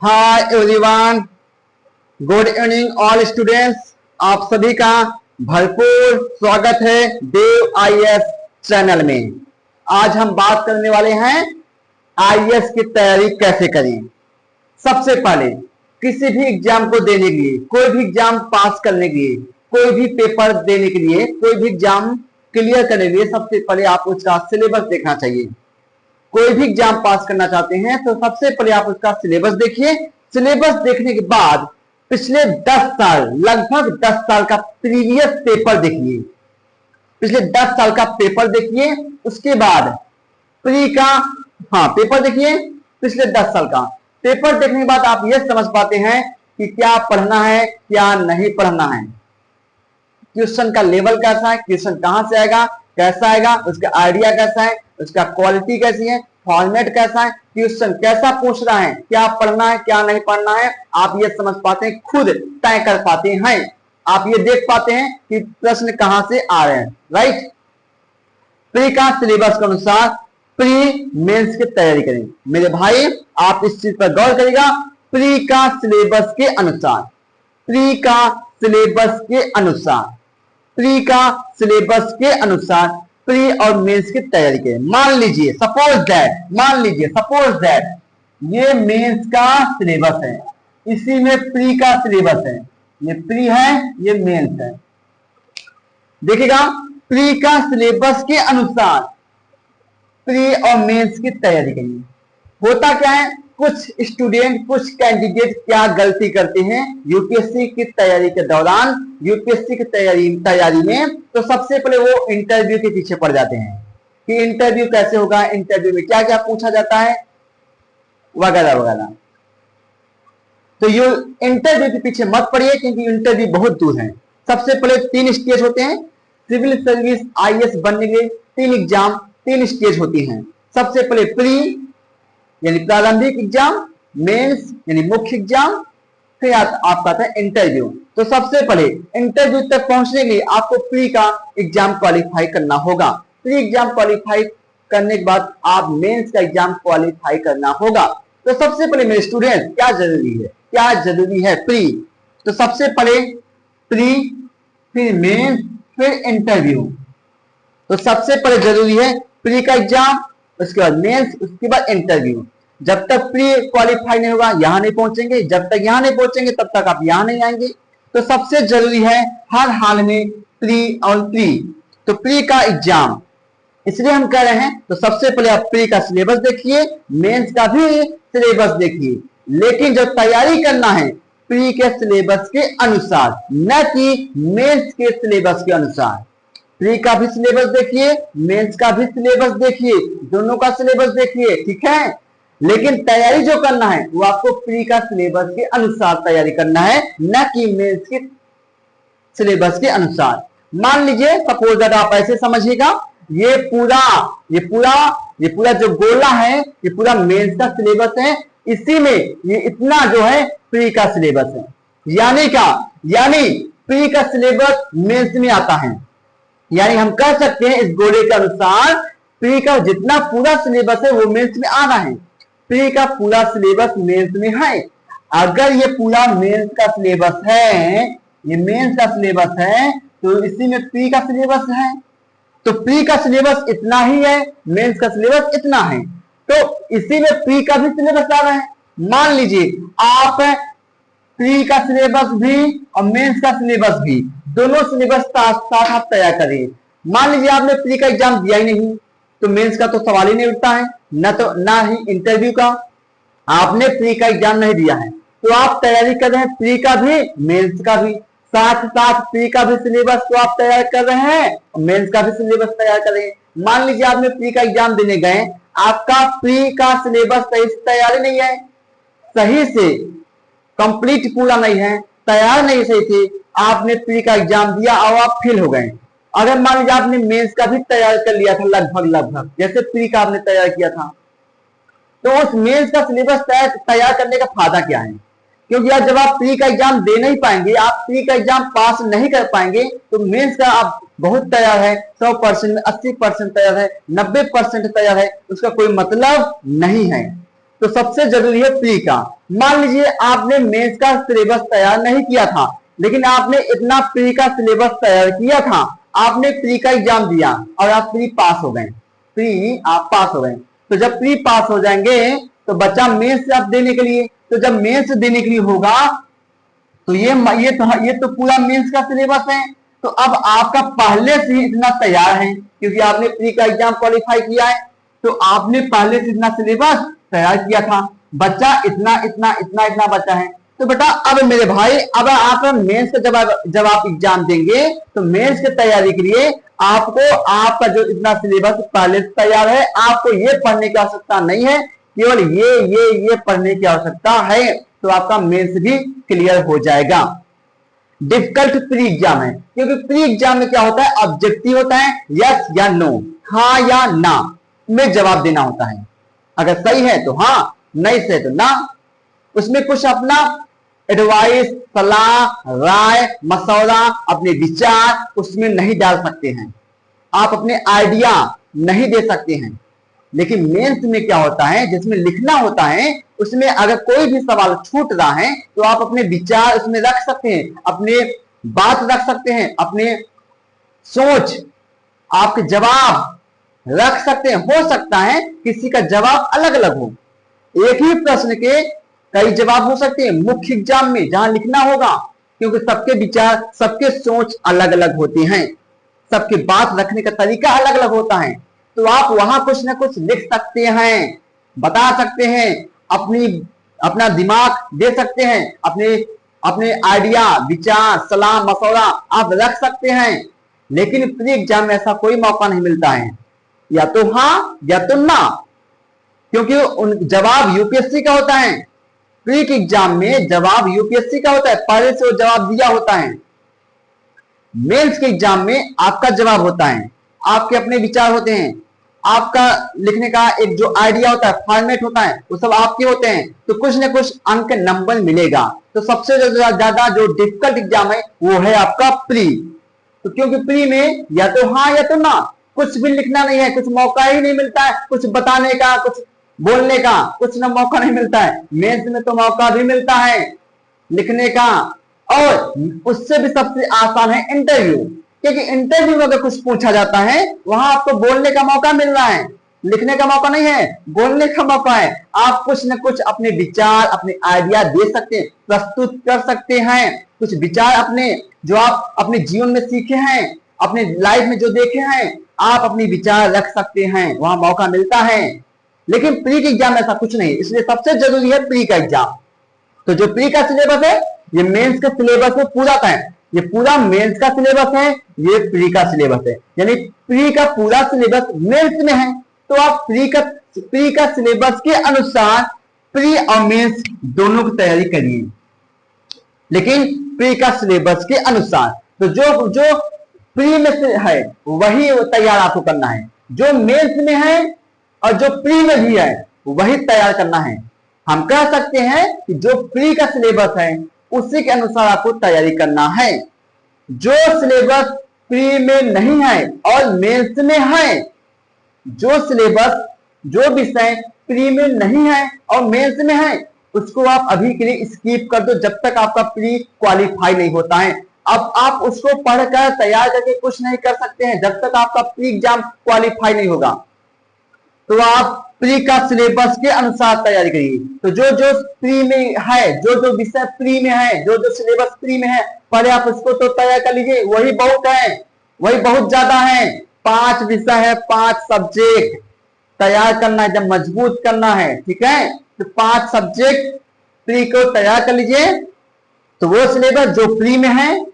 Hi everyone, good evening all students. आप सभी का भरपूर स्वागत है देव आईएएस चैनल में। आज हम बात करने वाले हैं आईएएस की तैयारी कैसे करें। सबसे पहले किसी भी एग्जाम को देने के लिए, कोई भी एग्जाम पास करने के लिए, कोई भी पेपर देने के लिए, कोई भी एग्जाम क्लियर करने के लिए सबसे पहले आपको उसका सिलेबस देखना चाहिए। कोई भी एग्जाम पास करना चाहते हैं तो सबसे पहले आप उसका सिलेबस देखिए। सिलेबस देखने के बाद पिछले 10 साल, लगभग 10 साल का प्रीवियस पेपर देखिए। पिछले 10 साल का पेपर देखिए। उसके बाद प्री का पेपर देखिए। पिछले 10 साल का पेपर देखने के बाद आप यह समझ पाते हैं कि क्या पढ़ना है, क्या नहीं पढ़ना है, क्वेश्चन का लेवल कैसा है, क्वेश्चन कहां से आएगा, कैसा आएगा, उसका आइडिया कैसा है, उसका क्वालिटी कैसी है, फॉर्मेट कैसा है, क्वेश्चन कैसा पूछ रहा है, क्या पढ़ना है, क्या नहीं पढ़ना है, आप ये समझ पाते हैं, खुद तय कर पाते हैं। आप ये देख पाते हैं कि प्रश्न कहां से आ रहे हैं। राइट। प्री का सिलेबस के अनुसार प्री मेंस की तैयारी करें। मेरे भाई आप इस चीज पर गौर करिएगा। प्री का सिलेबस के अनुसार, प्री का सिलेबस के अनुसार, प्री का सिलेबस के अनुसार प्री और मेंस की तैयारी करें। मान लीजिए सपोज दैट ये मेंस का सिलेबस है, इसी में प्री का सिलेबस है। ये प्री है, ये मेंस है। देखिएगा, प्री का सिलेबस के अनुसार प्री और मेंस की तैयारी करिए। होता क्या है, कुछ स्टूडेंट, कुछ कैंडिडेट क्या गलती करते हैं यूपीएससी की तैयारी के दौरान, यूपीएससी की तैयारी में, तो सबसे पहले वो इंटरव्यू के पीछे पड़ जाते हैं कि इंटरव्यू कैसे होगा, इंटरव्यू में क्या क्या पूछा जाता है, वगैरह वगैरह। तो ये इंटरव्यू के पीछे मत पड़िए, क्योंकि इंटरव्यू बहुत दूर है। सबसे पहले 3 स्टेज होते हैं। सिविल सर्विस आईएएस बनने के लिए 3 एग्जाम, 3 स्टेज होती हैं। सबसे पहले प्री यानी प्रारंभिक एग्जाम, मेंस यानी मुख्य एग्जाम, फिर आपका था इंटरव्यू। तो सबसे पहले इंटरव्यू तक पहुंचने के लिए आपको प्री का एग्जाम क्वालिफाई करना होगा। प्री एग्जाम क्वालिफाई करने के बाद आप मेंस का एग्जाम क्वालिफाई करना होगा। तो सबसे पहले मेरे स्टूडेंट क्या जरूरी है प्री। तो सबसे पहले प्री, फिर मेंस, फिर इंटरव्यू। तो सबसे पहले जरूरी है प्री का एग्जाम, उसके बाद मेंस, उसके बाद इंटरव्यू। जब तक प्री क्वालिफाई नहीं होगा यहां नहीं पहुंचेंगे, जब तक यहां नहीं पहुंचेंगे तब तक आप यहां नहीं आएंगे। तो सबसे जरूरी है हर हाल में प्री और प्री। तो प्री का एग्जाम इसलिए हम कह रहे हैं, तो सबसे पहले आप प्री का सिलेबस देखिए, मेंस का भी सिलेबस देखिए, लेकिन जो तैयारी करना है प्री के सिलेबस के अनुसार, न कि मेंस के सिलेबस के अनुसार। प्री का भी सिलेबस देखिए, मेंस का भी सिलेबस देखिए, दोनों का सिलेबस देखिए, ठीक है। लेकिन तैयारी जो करना है वो आपको प्री का सिलेबस के अनुसार तैयारी करना है, न कि मेंस के सिलेबस के अनुसार। मान लीजिए सपोज दैट आप ऐसे समझिएगा, ये पूरा जो गोला है ये पूरा मेंस का सिलेबस है, इसी में ये इतना जो है प्री का सिलेबस है। यानी प्री का सिलेबस मेंस में आता है। यानी हम कह सकते हैं इस गोले के अनुसार प्री का जितना पूरा सिलेबस है वो मेंस में आ रहा है। प्री का पूरा सिलेबस मेंस में है। अगर ये पूरा मेंस का सिलेबस है, ये मेंस का सिलेबस है, तो इसी में प्री का सिलेबस है। तो प्री का सिलेबस इतना ही है, मेंस का सिलेबस इतना है, तो इसी में प्री का भी सिलेबस आ रहा है। मान लीजिए आप प्री का सिलेबस भी और मेंस का सिलेबस भी, दोनों सिलेबस साथ आप तैयार करिए। मान लीजिए आपने प्री का एग्जाम दिया ही नहीं, तो मेंस का तो सवाल ही नहीं उठता है, ना ही इंटरव्यू का। आपने प्री का एग्जाम नहीं दिया है, तो आप तैयारी कर रहे हैं प्री का भी, मेंस का भी, साथ साथ प्री का भी सिलेबस तो आप तैयार कर रहे हैं और मेंस का भी सिलेबस तैयार कर रहे हैं। मान लीजिए आपने प्री का एग्जाम देने गए, आपका प्री का सिलेबस सही से तैयारी नहीं है, सही से कंप्लीट पूरा नहीं है, तैयार नहीं सही थे, आपने प्री का एग्जाम दिया और आप फेल हो गए। अगर मान लीजिए आपने मेंस का भी तैयार कर लिया था, लगभग जैसे प्री का आपने तैयार किया था, तो उस मेंस का सिलेबस तैयार करने का फायदा क्या है? क्योंकि यार जब आप प्री का एग्जाम दे नहीं पाएंगे, आप प्री का एग्जाम पास नहीं कर पाएंगे, तो मेंस का आप बहुत तैयार है, 100% में 80% तैयार है, 90% तैयार है, उसका कोई मतलब नहीं है। तो सबसे जरूरी है प्री का। मान लीजिए आपने मेंस का सिलेबस तैयार नहीं किया था, लेकिन आपने इतना प्री का सिलेबस तैयार किया था, आपने प्री का एग्जाम दिया और आप प्री पास हो गए, प्री आप पास हो गए। तो जब प्री पास हो जाएंगे तो बच्चा मेंस आप देने के लिए, तो जब मेंस देने के लिए होगा तो ये तो पूरा मेंस का सिलेबस है। तो अब आपका पहले से ही इतना तैयार है, क्योंकि आपने प्री का एग्जाम क्वालिफाई किया है, तो आपने पहले से इतना सिलेबस तैयार किया था। बच्चा इतना इतना इतना इतना बच्चा है। तो बेटा अब मेरे भाई, अब आप मेंस का जब आप एग्जाम देंगे तो मेंस की तैयारी के लिए आपको आपका जो इतना सिलेबस पहले से तैयार है, आपको ये पढ़ने की आवश्यकता नहीं है, केवल ये पढ़ने की आवश्यकता है, तो आपका मेंस भी क्लियर हो जाएगा। डिफिकल्ट प्री एग्जाम है, क्योंकि प्री एग्जाम में क्या होता है, ऑब्जेक्टिव होता है, यस या नो, हाँ या ना में जवाब देना होता है। अगर सही है तो हाँ, नहीं सही तो ना। उसमें कुछ अपना एडवाइस, सलाह, राय, मशवरा, अपने विचार उसमें नहीं डाल सकते हैं, आप अपने आइडिया नहीं दे सकते हैं। लेकिन मेंस में क्या होता है, जिसमें लिखना होता है, उसमें अगर कोई भी सवाल छूट रहा है तो आप अपने विचार उसमें रख सकते हैं, अपने बात रख सकते हैं, अपने सोच, आपके जवाब रख सकते हैं। हो सकता है किसी का जवाब अलग अलग हो, एक ही प्रश्न के कई जवाब हो सकते हैं मुख्य एग्जाम में जहां लिखना होगा, क्योंकि सबके विचार, सबके सोच अलग अलग होती हैं, सबके बात रखने का तरीका अलग अलग होता है। तो आप वहां कुछ ना कुछ लिख सकते हैं, बता सकते हैं, अपना दिमाग दे सकते हैं, अपने आइडिया, विचार, सलाह, मशवरा आप रख सकते हैं। लेकिन प्री एग्जाम में ऐसा कोई मौका नहीं मिलता है, या तो हाँ या तो ना, क्योंकि उन जवाब यूपीएससी का होता है। प्री के एग्जाम में जवाब यूपीएससी का होता है, पहले से वो जवाब दिया होता है। मेंस के एग्जाम में आपका जवाब होता है, आपके अपने विचार होते हैं, आपका लिखने का एक जो आइडिया होता है, फॉर्मेट होता है, वो सब आपके होते हैं। तो कुछ ना कुछ अंक नंबर मिलेगा। तो सबसे ज्यादा जो डिफिकल्ट एग्जाम है वो है आपका प्री। तो क्योंकि प्री में या तो हाँ या तो ना, कुछ भी लिखना नहीं है, कुछ मौका ही नहीं मिलता है, कुछ बताने का, कुछ बोलने का कुछ ना मौका नहीं मिलता है। मेंस में तो मौका भी मिलता है लिखने का, और उससे भी सबसे आसान है इंटरव्यू, क्योंकि इंटरव्यू में अगर कुछ पूछा जाता है वहां आपको बोलने का मौका मिल रहा है, लिखने का मौका नहीं है, बोलने का मौका है। आप कुछ न कुछ अपने विचार, अपने आइडिया दे सकते हैं, प्रस्तुत कर सकते हैं। कुछ विचार अपने जो आप अपने जीवन में सीखे हैं, अपने लाइफ में जो देखे हैं, आप अपनी विचार रख सकते हैं, वहां मौका मिलता है। लेकिन प्री के एग्जाम में ऐसा कुछ नहीं, इसलिए सबसे जरूरी है प्री का एग्जाम। तो जो प्री का सिलेबस है ये मेंस के सिलेबस में पूरा है, ये पूरा मेंस का सिलेबस है, ये प्री का सिलेबस है, यानी प्री का पूरा सिलेबस मेंस में है। तो आप प्री का सिलेबस के अनुसार प्री और मेंस दोनों की तैयारी करिए, लेकिन प्री का सिलेबस के अनुसार। तो जो प्री में से है वही तैयार आपको करना है, जो मेंस में है और जो प्री में भी है वही तैयार करना है। हम कह सकते हैं कि जो प्री का सिलेबस है उसी के अनुसार आपको तैयारी करना है। जो सिलेबस प्री में नहीं है और मेंस में है, जो सिलेबस, जो विषय प्री में नहीं है और मेंस में है, उसको आप अभी के लिए स्किप कर दो जब तक आपका प्री क्वालिफाई नहीं होता है। अब आप उसको पढ़कर तैयार करके कुछ नहीं कर सकते हैं जब तक आपका प्री एग्जाम क्वालिफाई नहीं होगा। तो आप प्री का सिलेबस के अनुसार तैयारी करिए। तो जो जो प्री में है, जो जो विषय प्री में है, जो जो सिलेबस प्री में है, पहले आप उसको तो तैयार कर लीजिए। वही बहुत है, वही बहुत ज्यादा है। 5 विषय है, 5 सब्जेक्ट तैयार करना है, जब मजबूत करना है, ठीक है। तो 5 सब्जेक्ट प्री को तैयार कर लीजिए। तो वो सिलेबस जो प्री में है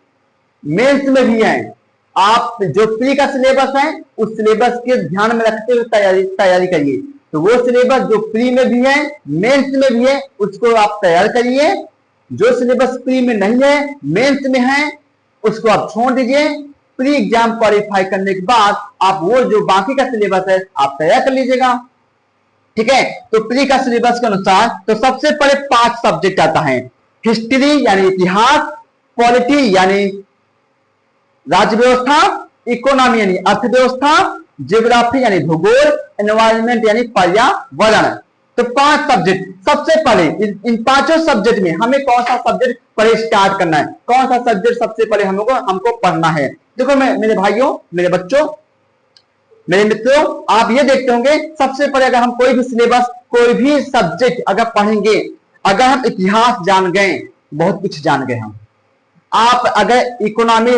मेंस में भी है, आप जो प्री का सिलेबस है उस सिलेबस के ध्यान में रखते हुए तैयारी करिए। तो वो सिलेबस जो प्री में भी है मेंस में भी है उसको आप तैयार करिए। जो सिलेबस प्री में नहीं है मेंस में है उसको आप छोड़ दीजिए। प्री एग्जाम क्वालिफाई करने के बाद आप वो जो बाकी का सिलेबस है आप तैयार कर लीजिएगा, ठीक है। तो प्री का सिलेबस के अनुसार तो सबसे पहले 5 सब्जेक्ट आता है। हिस्ट्री यानी इतिहास, पॉलिटी यानी राज्य व्यवस्था, इकोनॉमी यानी अर्थव्यवस्था, ज्योग्राफी यानी भूगोल, एनवायरनमेंट यानी पर्यावरण। तो 5 सब्जेक्ट, सबसे पहले इन पांचों सब्जेक्ट में हमें कौन सा सब्जेक्ट पहले स्टार्ट करना है, कौन सा सब्जेक्ट सबसे पहले हमको पढ़ना है। देखो मेरे भाइयों, मेरे बच्चों, मेरे मित्रों, आप ये देखते होंगे सबसे पहले अगर हम कोई भी सिलेबस, कोई भी सब्जेक्ट अगर पढ़ेंगे, अगर हम इतिहास जान गए, बहुत कुछ जान गए हम। आप अगर इकोनॉमी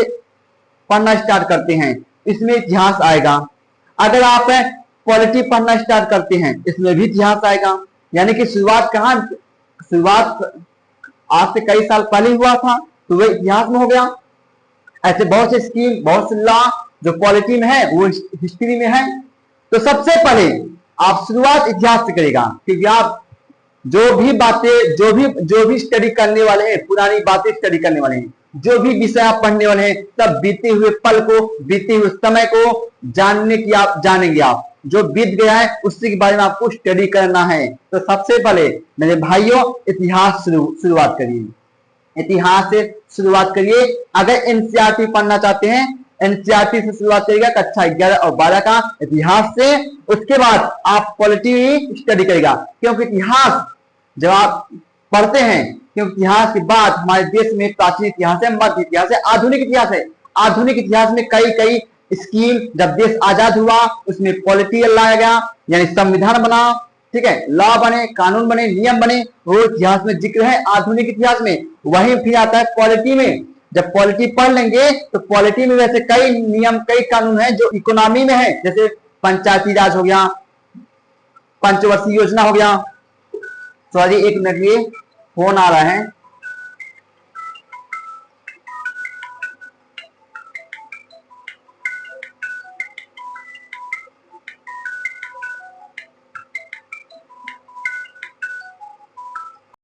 पढ़ना स्टार्ट करते हैं, इसमें इतिहास आएगा। अगर आप पॉलिटी पढ़ना स्टार्ट करते हैं, इसमें भी इतिहास आएगा। यानी कि शुरुआत आज से कई साल पहले हुआ था, तो वह इतिहास में हो गया। ऐसे बहुत से स्कीम, बहुत से लॉ जो पॉलिटी में है वो हिस्ट्री में है। तो सबसे पहले आप शुरुआत इतिहास से करेगा, क्योंकि आप जो भी स्टडी करने वाले हैं, पुरानी बातें स्टडी करने वाले हैं, जो भी विषय आप पढ़ने वाले हैं, तब बीते हुए पल को, बीते हुए समय को जानेंगे आप। जो बीत गया है उसी के बारे में आपको स्टडी करना है। तो सबसे पहले मेरे भाइयों इतिहास शुरुआत करिए, इतिहास से शुरुआत करिए। अगर एनसीईआरटी पढ़ना चाहते हैं, एनसीईआरटी से शुरुआत करिएगा, कक्षा 11 और 12 का इतिहास से। उसके बाद आप पॉलिटी स्टडी करेगा, क्योंकि इतिहास जब आप पढ़ते हैं, क्योंकि इतिहास के बाद हमारे देश में प्राचीन इतिहास है, मध्य इतिहास है, आधुनिक इतिहास है। आधुनिक इतिहास में कई स्कीम, जब देश आजाद हुआ उसमें पॉलिटी लाया गया, यानी संविधान बना, ठीक है, लॉ बने, कानून बने, नियम बने, वो इतिहास में जिक्र है आधुनिक इतिहास में। वहीं फिर आता है पॉलिटी में। जब पॉलिटी पढ़ लेंगे तो पॉलिटी में वैसे कई नियम, कई कानून है जो इकोनॉमी में है, जैसे पंचायती राज हो गया, पंचवर्षीय योजना हो गया। सॉरी, एक मिनट, ये फोन आ रहा है।